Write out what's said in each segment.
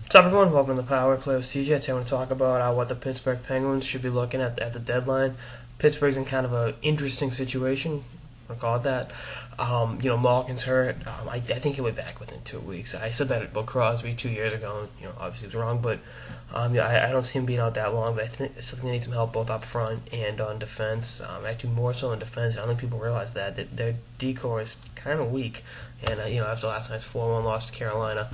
What's up, everyone? Welcome to the Power Play with CJ. Today I want to talk about what the Pittsburgh Penguins should be looking at the deadline. Pittsburgh's in kind of an interesting situation. I'll call it that. Malkin's hurt. I think he'll be back within 2 weeks. I said that about Crosby 2 years ago. And, obviously it was wrong, but I don't see him being out that long. But I still think they need some help both up front and on defense. Actually, more so on defense. I don't think people realize that their decor is kind of weak. And after last night's 4-1 loss to Carolina.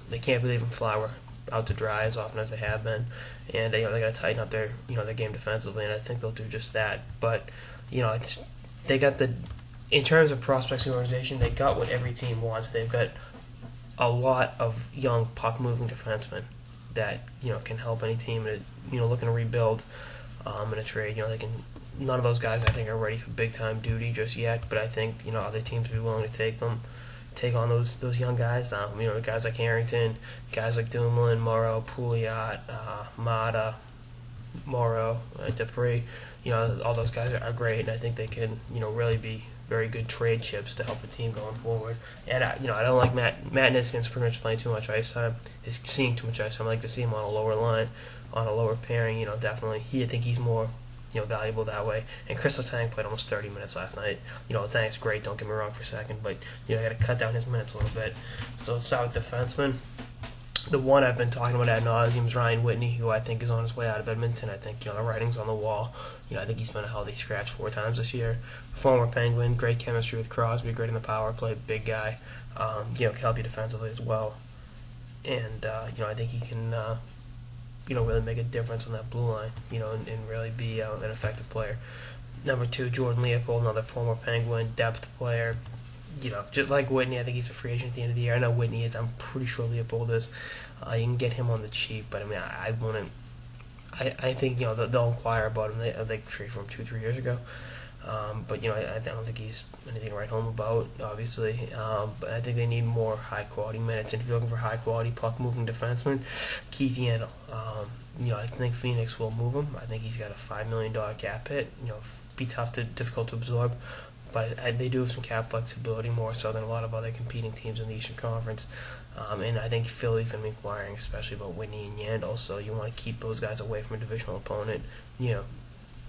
They can't really leave Flower out to dry as often as they have been, and they got to tighten up their game defensively, and I think they'll do just that. But they got in terms of prospects in the organization, they got what every team wants. They've got a lot of young puck moving defensemen that can help any team looking to rebuild in a trade. None of those guys I think are ready for big time duty just yet, but I think other teams will be willing to take on those young guys. Guys like Harrington, guys like Dumoulin, Morrow, Pouliot, Mata, Morrow, Dupree. All those guys are great, and I think they can really be very good trade chips to help the team going forward. And I don't like Matt Niskanen pretty much playing too much ice time. Is seeing too much ice time. I like to see him on a lower line, on a lower pairing. Definitely. I think he's more valuable that way. And Chris Letang played almost 30 minutes last night. Letang's great, don't get me wrong for a second, but I got to cut down his minutes a little bit. So let's start with defensemen. The one I've been talking about ad nauseum is Ryan Whitney, who I think is on his way out of Edmonton. I think the writing's on the wall. I think he's been a healthy scratch 4 times this year. Former Penguin, great chemistry with Crosby, great in the power play, big guy. Can help you defensively as well. And I think he can really make a difference on that blue line, and really be an effective player. Number 2, Jordan Leopold, another former Penguin, depth player. Just like Whitney, I think he's a free agent at the end of the year. I know Whitney is. I'm pretty sure Leopold is. You can get him on the cheap, but I wouldn't. I think they'll inquire about him. They traded for him 2-3 years ago. But I don't think he's anything to write home about, obviously. But I think they need more high quality minutes. And if you're looking for high quality puck moving defenseman, Keith Yandel. I think Phoenix will move him. I think he's got a $5 million cap hit. Be difficult to absorb. But they do have some cap flexibility, more so than a lot of other competing teams in the Eastern Conference. And I think Philly's going to be inquiring, especially about Whitney and Yandel. So you want to keep those guys away from a divisional opponent.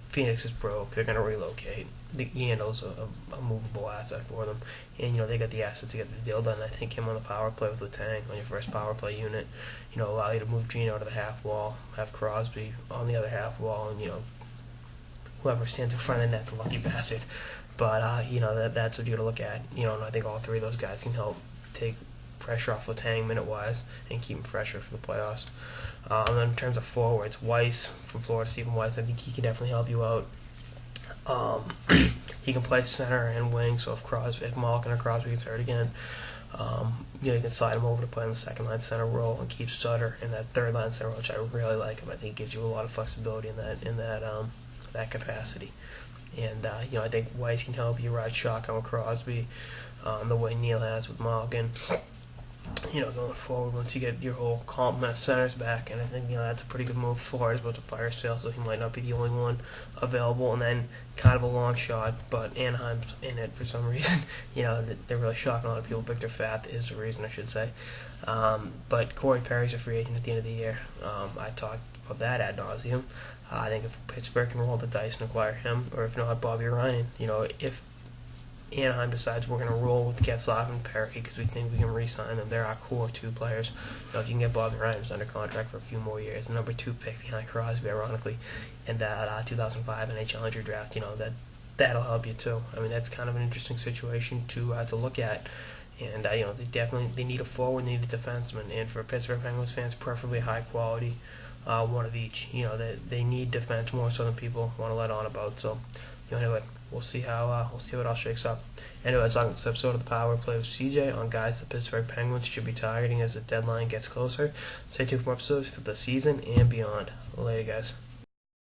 Phoenix is broke. They're going to relocate. Yandel's a movable asset for them. And, they got the assets to get the deal done. I think him on the power play with Letang on your first power play unit, allow you to move Gino to the half wall, have Crosby on the other half wall, and, whoever stands in front of the net's a lucky bastard. But, that's what you got to look at. And I think all 3 of those guys can help take pressure off Letang minute-wise and keep him fresher for the playoffs. And then in terms of forwards, Weiss from Florida, Stephen Weiss, I think he can definitely help you out. He can play center and wing, so if Malkin or Crosby gets hurt again, you can slide him over to play in the second line center role and keep Sutter in that third line center role, which I really like him. I think it gives you a lot of flexibility in that capacity. And I think Weiss can help you ride shotgun with Crosby the way Neil has with Malkin. Going forward, once you get your whole complement of centers back, and I think that's a pretty good move. Flores about to fire sale, so he might not be the only one available. And then kind of a long shot, but Anaheim's in it for some reason. They're really shocking a lot of people. Victor Fath is the reason, I should say. But Corey Perry's a free agent at the end of the year. I talked about that ad nauseum. I think if Pittsburgh can roll the dice and acquire him, or if not, Bobby Ryan. If Anaheim decides we're going to roll with Getzlaf and Perry because we think we can re-sign them, they're our core 2 players. If you can get Bobby Ryan, who's under contract for a few more years, the number 2 pick behind Crosby, ironically, in that 2005 NHL entry draft, that'll help you too. That's kind of an interesting situation to look at. And they need a forward, they need a defenseman, and for Pittsburgh Penguins fans, preferably high quality, one of each. They need defense more so than people want to let on about. So, anyway, we'll see what all shakes up. Anyway, that's on this episode of the Power Play with CJ on guys the Pittsburgh Penguins should be targeting as the deadline gets closer. Stay tuned for more episodes for the season and beyond. Later, guys.